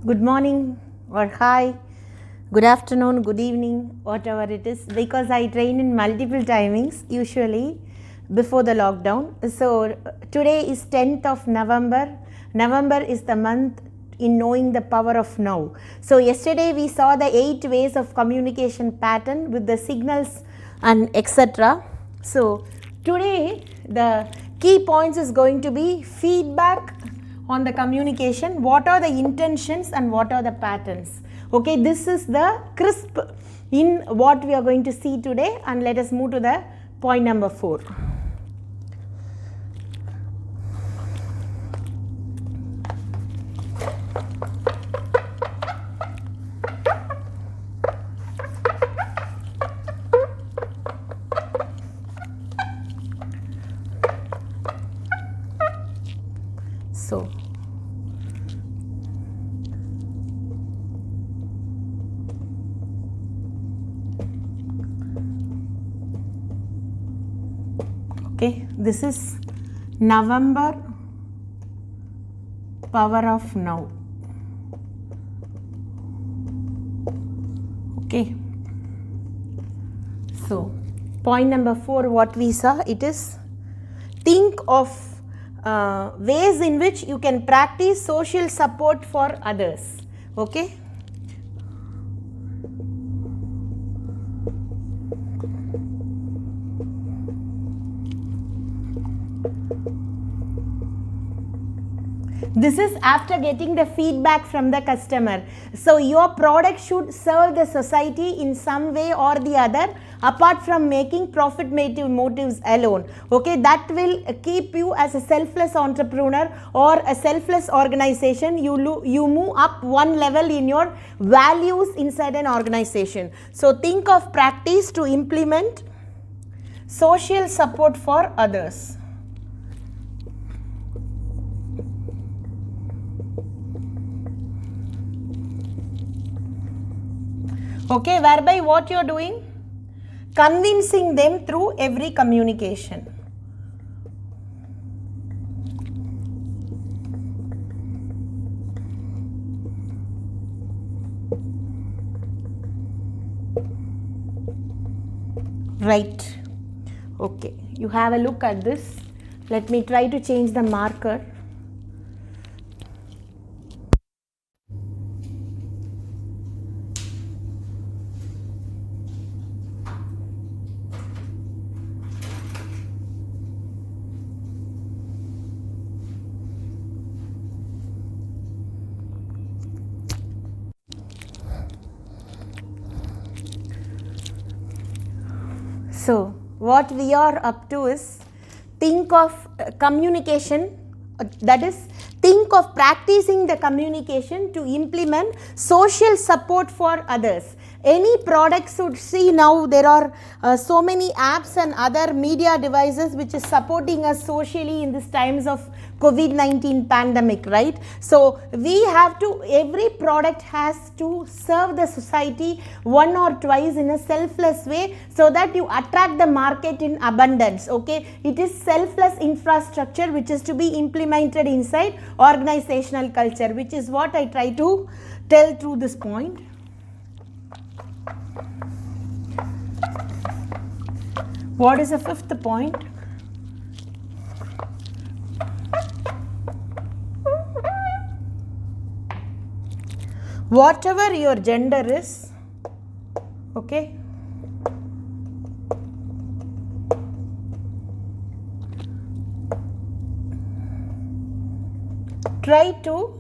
good morning or hi, good afternoon, good evening, whatever it is, because I train in multiple timings usually before the lockdown. So today is 10th of November. November is the month in knowing the power of now. So yesterday we saw the 8 ways of communication pattern with the signals and etc. So today the key points is going to be feedback on the communication, what are the intentions and what are the patterns. Okay, this is the crisp in what we are going to see today, and let us move to the point number 4. So okay, this is November power of now. Okay, so point number 4, what we saw, it is think of ways in which you can practice social support for others. Okay, this is after getting the feedback from the customer. So your product should serve the society in some way or the other, apart from making profit motives alone. Okay, that will keep you as a selfless entrepreneur or a selfless organization. You move up one level in your values inside an organization. So think of practice to implement social support for others. Okay, whereby what you are doing? Convincing them through every communication. Right. Okay, you have a look at this. Let me try to change the marker. So what we are up to is think of communication, that is think of practicing the communication to implement social support for others. Any products should see now there are so many apps and other media devices which is supporting us socially in these times of COVID-19 pandemic, right? So we have to, every product has to serve the society one or twice in a selfless way, so that you attract the market in abundance. Okay, it is selfless infrastructure which is to be implemented inside organizational culture, which is what I try to tell through this point. What is the 5th point? Whatever your gender is, okay, try to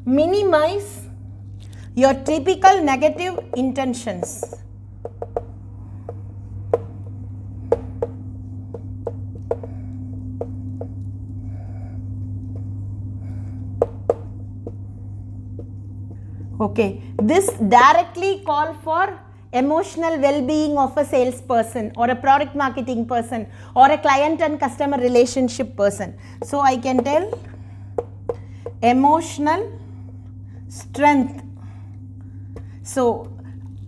minimize your typical negative intentions. Okay, this directly call for emotional well-being of a salesperson or a product marketing person or a client and customer relationship person. So I can tell emotional strength. So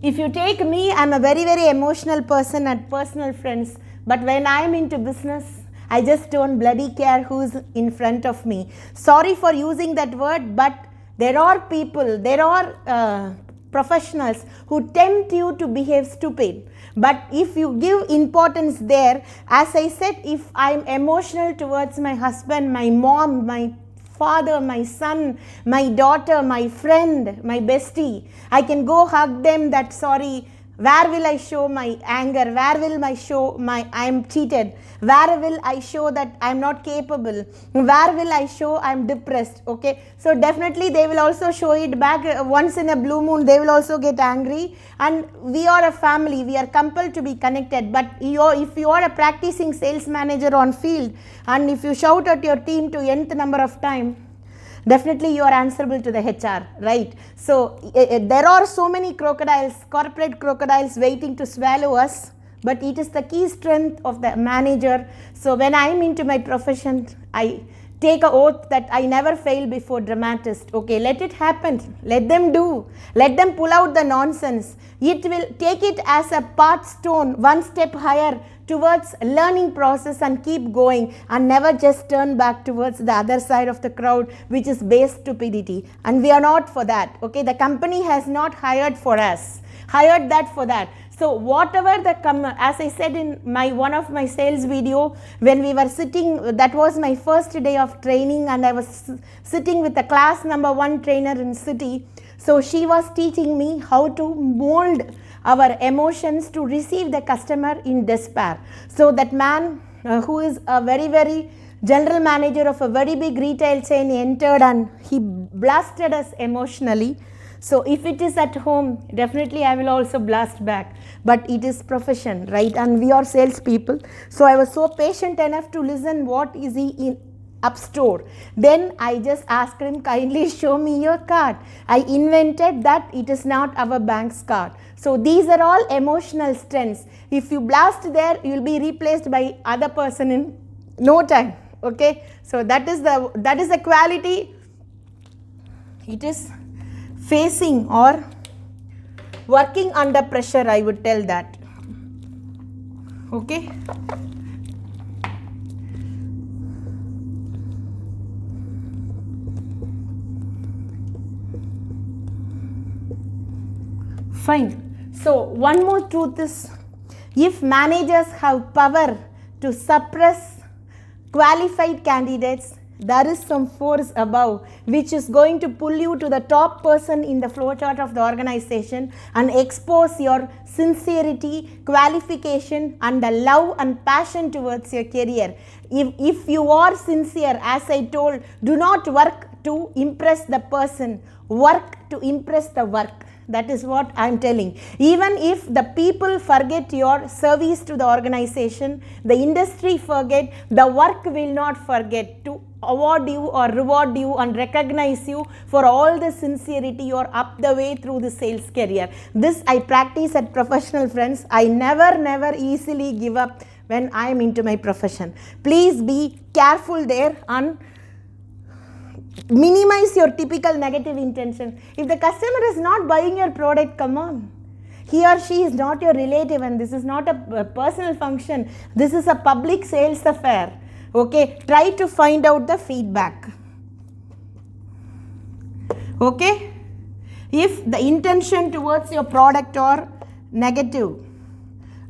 if you take me, I'm a very emotional person and personal friends, but when I'm into business, I just don't bloody care who's in front of me. Sorry for using that word, but There are people, there are professionals who tempt you to behave stupid. But if you give importance there, as I said, if I'm emotional towards my husband, my mom, my father, my son, my daughter, my friend, my bestie, I can go hug them that sorry. Where will I show my anger? Where will I show my I am cheated? Where will I show that I am not capable? Where will I show I am depressed? Okay, so definitely they will also show it back. Once in a blue moon they will also get angry, and we are a family, we are compelled to be connected. But if you are a practicing sales manager on field, and if you shout at your team to nth number of time, definitely you are answerable to the HR, right? So there are so many crocodiles, corporate crocodiles waiting to swallow us, but it is the key strength of the manager. So when I am into my profession, I take an oath that I never fail before dramatist. Okay, let it happen, let them do, let them pull out the nonsense. It will take it as a part stone, one step higher towards learning process, and keep going, and never just turn back towards the other side of the crowd, which is base stupidity. And we are not for that. Okay, the company has not hired for us, hired that for that. So whatever the as I said in one of my sales video, when we were sitting, that was my first day of training, and I was sitting with the class number 1 trainer in city. So she was teaching me how to mold our emotions to receive the customer in despair. So that man who is a very, very general manager of a very big retail chain entered, and he blasted us emotionally. So if it is at home, definitely I will also blast back. But it is profession, right? And we are salespeople. So I was so patient enough to listen what is he in up store. Then I just asked him, kindly show me your card. I invented that it is not our bank's card. So these are all emotional strengths. If you blast there, you will be replaced by other person in no time. Okay, so that is the quality. It is facing or working under pressure, I would tell that. Okay. Fine. So one more truth is, if managers have power to suppress qualified candidates, there is some force above which is going to pull you to the top person in the flowchart of the organization and expose your sincerity, qualification, and the love and passion towards your career. If you are sincere, as I told, do not work to impress the person, work to impress the work. That is what I am telling. Even if the people forget your service to the organization, the industry forget, the work will not forget to award you or reward you and recognize you for all the sincerity you are up the way through the sales career. This I practice at Professional Friends. I never easily give up when I am into my profession. Please be careful there and minimize your typical negative intention. If the customer is not buying your product, come on. He or she is not your relative, and this is not a personal function. This is a public sales affair. Okay, try to find out the feedback. Okay, if the intention towards your product are negative,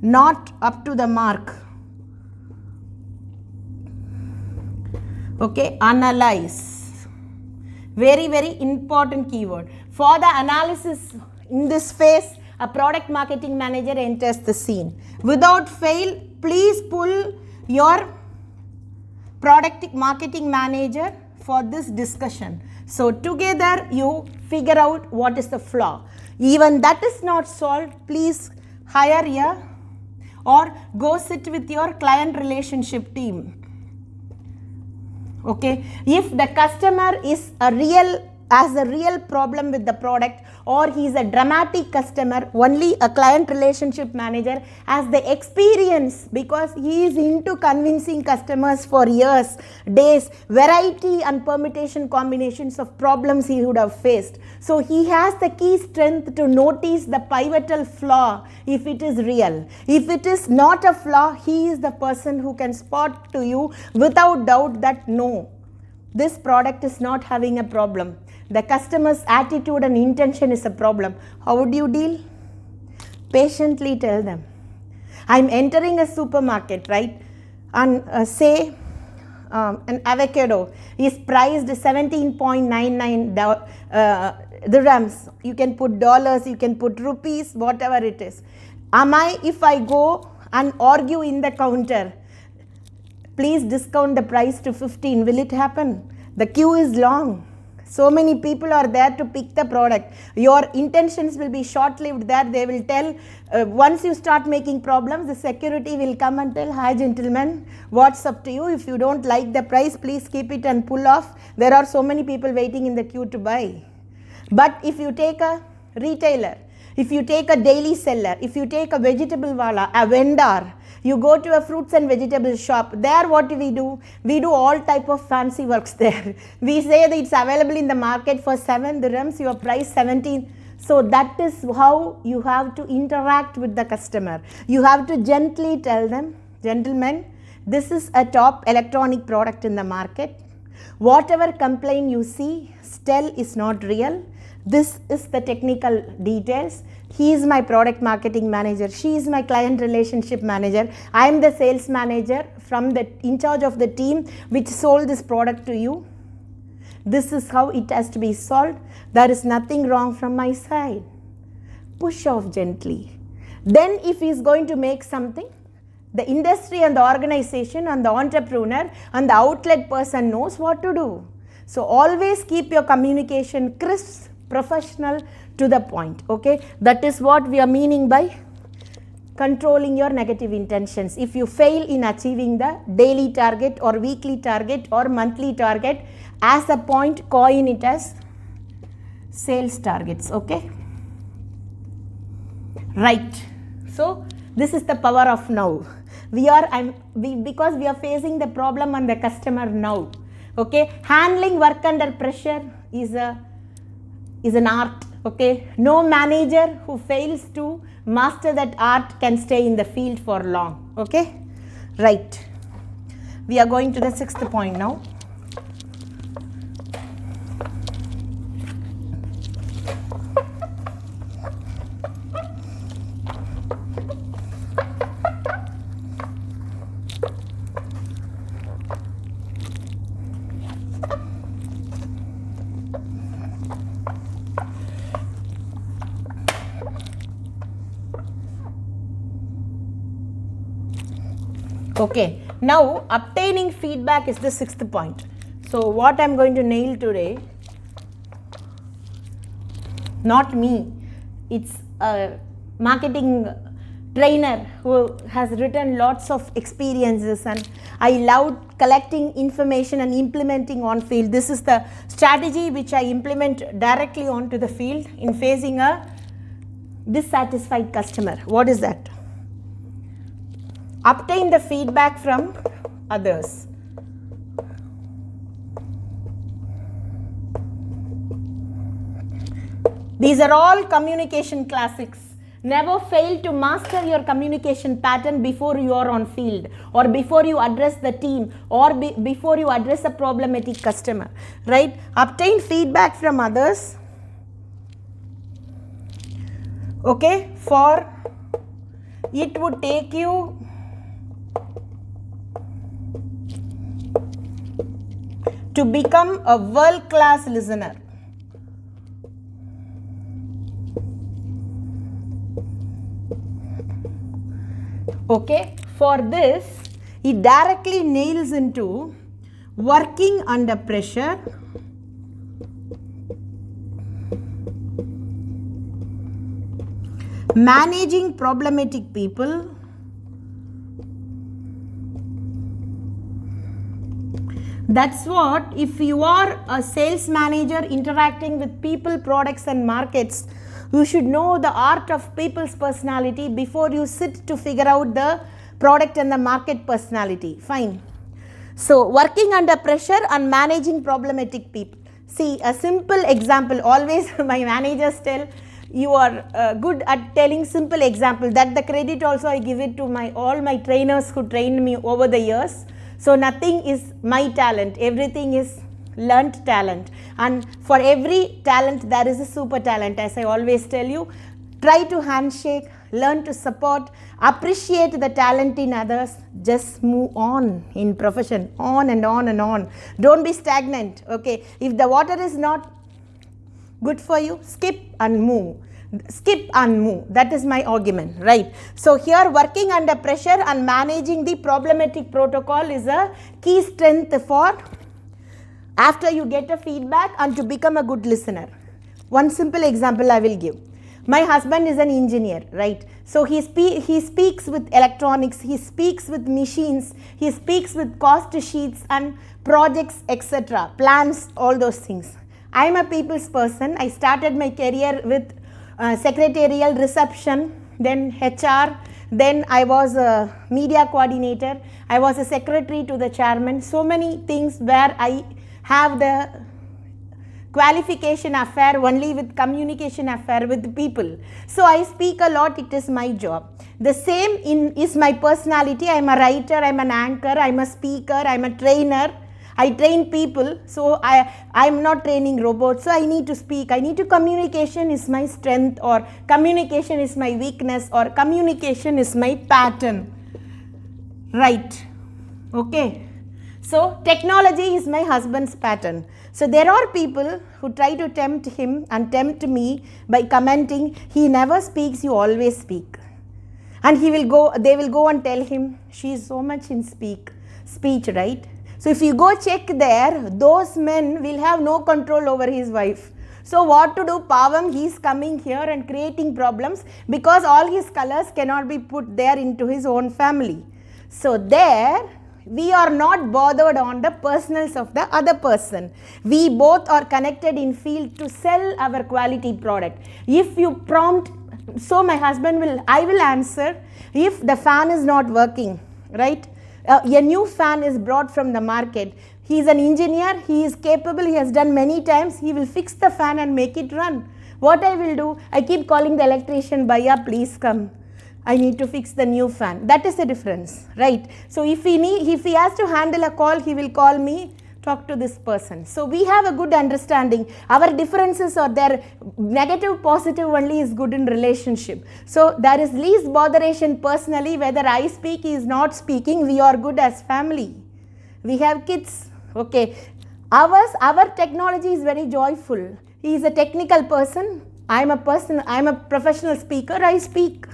not up to the mark. Okay, analyze. Very important keyword. For the analysis in this phase, a product marketing manager enters the scene. Without fail, please pull your product marketing manager for this discussion. So together you figure out what is the flaw. Even that is not solved, please hire a or go sit with your client relationship team. Okay, if the customer is has a real problem with the product, or he is a dramatic customer, only a client relationship manager has the experience, because he is into convincing customers for years, days, variety and permutation combinations of problems he would have faced. So he has the key strength to notice the pivotal flaw if it is real. If it is not a flaw, he is the person who can spot to you without doubt that no, this product is not having a problem. The customer's attitude and intention is a problem. How would you deal? Patiently tell them. I'm entering a supermarket, right? And say an avocado is priced 17.99 dirhams. You can put dollars, you can put rupees, whatever it is. If I go and argue in the counter, please discount the price to 15, will it happen? The queue is long. So many people are there to pick the product. Your intentions will be short-lived there. They will tell, once you start making problems, the security will come and tell, hi gentlemen, what's up to you? If you don't like the price, please keep it and pull off. There are so many people waiting in the queue to buy. But if you take a retailer, if you take a daily seller, if you take a vegetable wala, a vendor, you go to a fruits and vegetable shop, there what do? We do all type of fancy works there. We say that it's available in the market for 7 dirhams, your price 17. So that is how you have to interact with the customer. You have to gently tell them, gentlemen, this is a top electronic product in the market. Whatever complaint you see, still is not real. This is the technical details. He is my product marketing manager. She is my client relationship manager. I am the sales manager in charge of the team which sold this product to you. This is how it has to be solved. There is nothing wrong from my side. Push off gently. Then if he is going to make something, the industry and the organization and the entrepreneur and the outlet person knows what to do. So always keep your communication crisp, professional, to the point. Okay, that is what we are meaning by controlling your negative intentions. If you fail in achieving the daily target or weekly target or monthly target, as a point, coin it as sales targets. Okay, right. So this is the power of now. Because we are facing the problem and the customer now. Okay, handling work under pressure is an art. Okay, no manager who fails to master that art can stay in the field for long. Okay, right. We are going to the 6th point now. Okay, now obtaining feedback is the 6th point. So what I am going to nail today, not me, it's a marketing trainer who has written lots of experiences, and I love collecting information and implementing on field. This is the strategy which I implement directly onto the field in facing a dissatisfied customer. What is that? Obtain the feedback from others. These are all communication classics. Never fail to master your communication pattern before you are on field, or before you address the team, or before you address a problematic customer, right? Obtain feedback from others. Okay, for it would take you to become a world-class listener. Okay, for this, it directly nails into working under pressure, managing problematic people, that's what, if you are a sales manager interacting with people, products and markets, you should know the art of people's personality before you sit to figure out the product and the market personality. Fine. So working under pressure and managing problematic people. See, a simple example, always my managers tell, you are good at telling simple example. That the credit also I give it to all my trainers who trained me over the years. So nothing is my talent, everything is learnt talent, and for every talent there is a super talent. As I always tell you, try to handshake, learn to support, appreciate the talent in others, just move on in profession, on and on and on. Don't be stagnant. Okay, if the water is not good for you, skip and move. Skip and move. That is my argument, right? So here, working under pressure and managing the problematic protocol is a key strength for after you get a feedback and to become a good listener. One simple example I will give. My husband is an engineer, right? So he speaks with electronics, he speaks with machines, he speaks with cost sheets and projects, etc., plans, all those things. I am a people's person. I started my career with secretarial reception, then HR, then I was a media coordinator, I was a secretary to the chairman, so many things where I have the qualification affair only with communication affair with people. So I speak a lot, it is my job. The same is my personality. I am a writer, I am an anchor, I am a speaker, I am a trainer. I train people, so I am not training robots, so I need to speak. I need to communication is my strength, or communication is my weakness, or communication is my pattern. Right. Okay. So technology is my husband's pattern. So there are people who try to tempt him and tempt me by commenting, he never speaks, you always speak. And they will go and tell him, she is so much in speech, right? So if you go check there, those men will have no control over his wife. So what to do? Pavam, he is coming here and creating problems because all his colors cannot be put there into his own family. So there, we are not bothered on the personals of the other person. We both are connected in field to sell our quality product. If you prompt, so my husband I will answer if the fan is not working, right? A new fan is brought from the market. He is an engineer, he is capable, he has done many times, he will fix the fan and make it run. What I will do, I keep calling the electrician, Bhaiya, please come. I need to fix the new fan. That is the difference, right? So if he has to handle a call, he will call me, talk to this person. So we have a good understanding. Our differences are there. Negative, positive only is good in relationship. So there is least botheration personally, whether I speak, he is not speaking, we are good as family. We have kids, okay. Our technology is very joyful. He is a technical person. I am a professional speaker, I speak.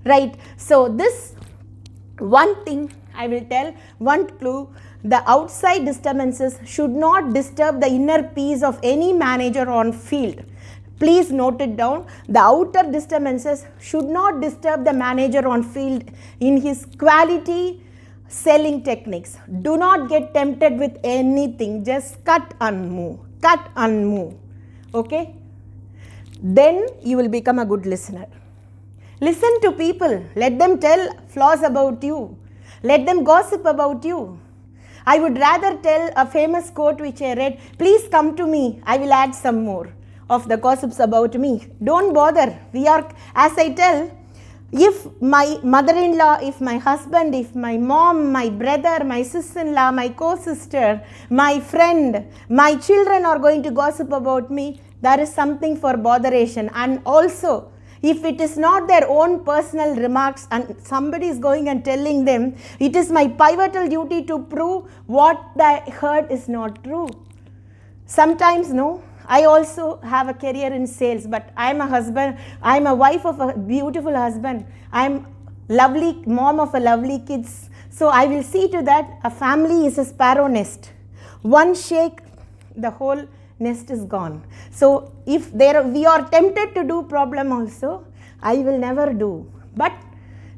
Right. So this one thing I will tell, one clue, the outside disturbances should not disturb the inner peace of any manager on field. Please note it down. The outer disturbances should not disturb the manager on field in his quality selling techniques. Do not get tempted with anything. Just cut and move. Cut and move. Okay. Then you will become a good listener. Listen to people. Let them tell flaws about you. Let them gossip about you. I would rather tell a famous quote which I read, please come to me, I will add some more of the gossips about me. Don't bother. We are, as I tell, if my mother-in-law, if my husband, if my mom, my brother, my sister-in-law, my co-sister, my friend, my children are going to gossip about me, there is something for botheration. And also, if it is not their own personal remarks and somebody is going and telling them, it is my pivotal duty to prove what they heard is not true. Sometimes, no, I also have a career in sales, but I am a husband, I am a wife of a beautiful husband, I am lovely mom of a lovely kids. So I will see to that a family is a sparrow nest. One shake, the whole nest is gone. So if we are tempted to do problem also, I will never do. But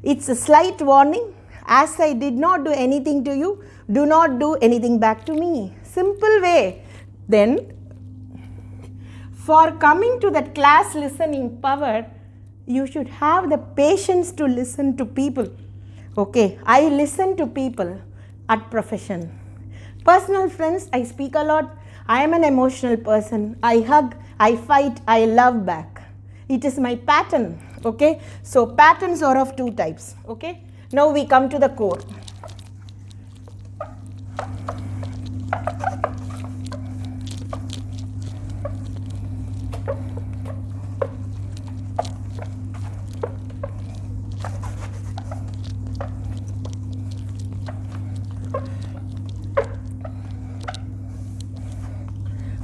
it's a slight warning. As I did not do anything to you, do not do anything back to me. Simple way. Then for coming to that class listening power, you should have the patience to listen to people. Okay, I listen to people at profession. Personal friends, I speak a lot. I am an emotional person. I hug, I fight, I love back. It is my pattern. Okay. So patterns are of two types. Okay. Now we come to the core.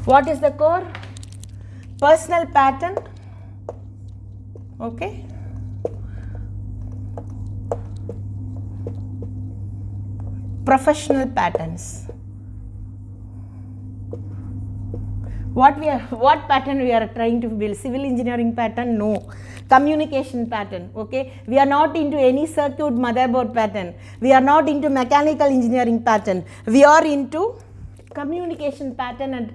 What is the core? Personal pattern. Okay. Professional patterns. What pattern we are trying to build? Civil engineering pattern? No. Communication pattern. Okay. We are not into any circuit motherboard pattern. We are not into mechanical engineering pattern. We are into communication pattern and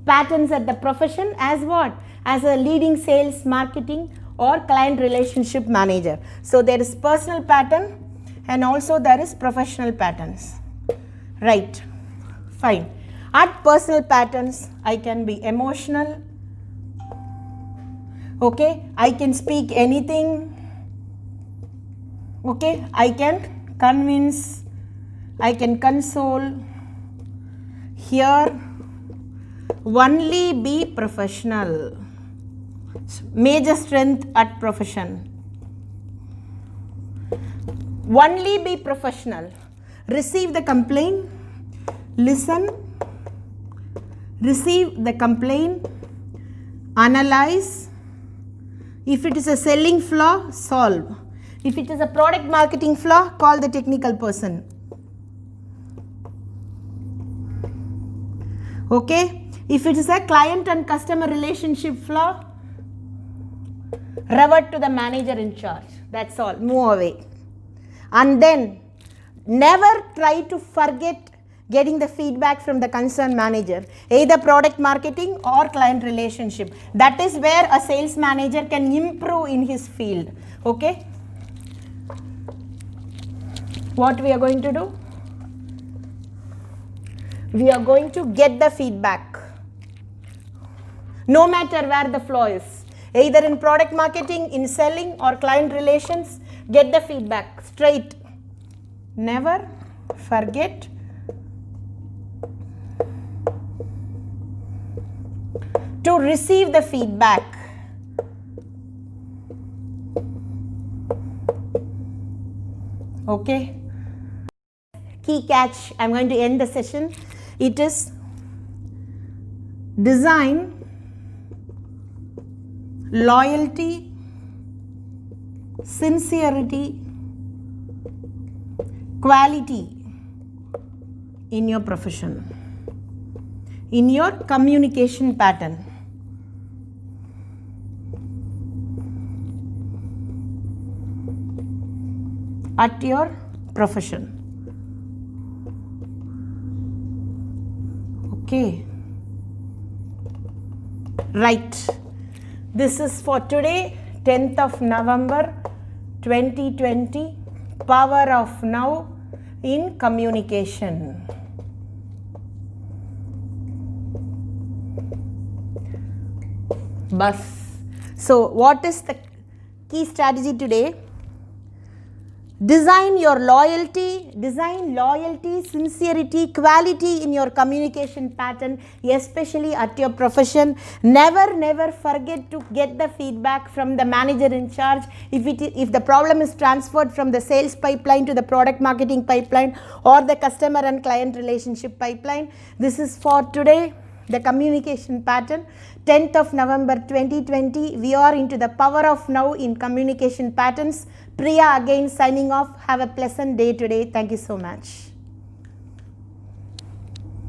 patterns at the profession as what? As a leading sales, marketing or client relationship manager. So there is personal pattern and also there is professional patterns. Right. Fine. At personal patterns, I can be emotional. Okay. I can speak anything. Okay. I can convince. I can console. Here, only be professional. Major strength at profession. Only be professional. Receive the complaint. Listen. Receive the complaint. Analyze. If it is a selling flaw, solve. If it is a product marketing flaw, call the technical person. Okay. If it is a client and customer relationship flaw, revert to the manager in charge. That's all. Move away. And then never try to forget getting the feedback from the concerned manager, either product marketing or client relationship. That is where a sales manager can improve in his field. Okay. What we are going to do? We are going to get the feedback. No matter where the flaw is, either in product marketing, in selling or client relations, get the feedback straight. Never forget to receive the feedback. Okay. Key catch, I am going to end the session. It is design, loyalty, sincerity, quality in your profession, in your communication pattern. At your profession. Okay. Right. This is for today, 10th of November 2020. Power of now in communication. Bus. So, what is the key strategy today? Design loyalty, sincerity, quality in your communication pattern, especially at your profession. Never forget to get the feedback from the manager in charge. If the problem is transferred from the sales pipeline to the product marketing pipeline or the customer and client relationship pipeline. This is for today, the communication pattern. 10th of November 2020, we are into the power of now in communication patterns. Priya again signing off. Have a pleasant day today. Thank you so much.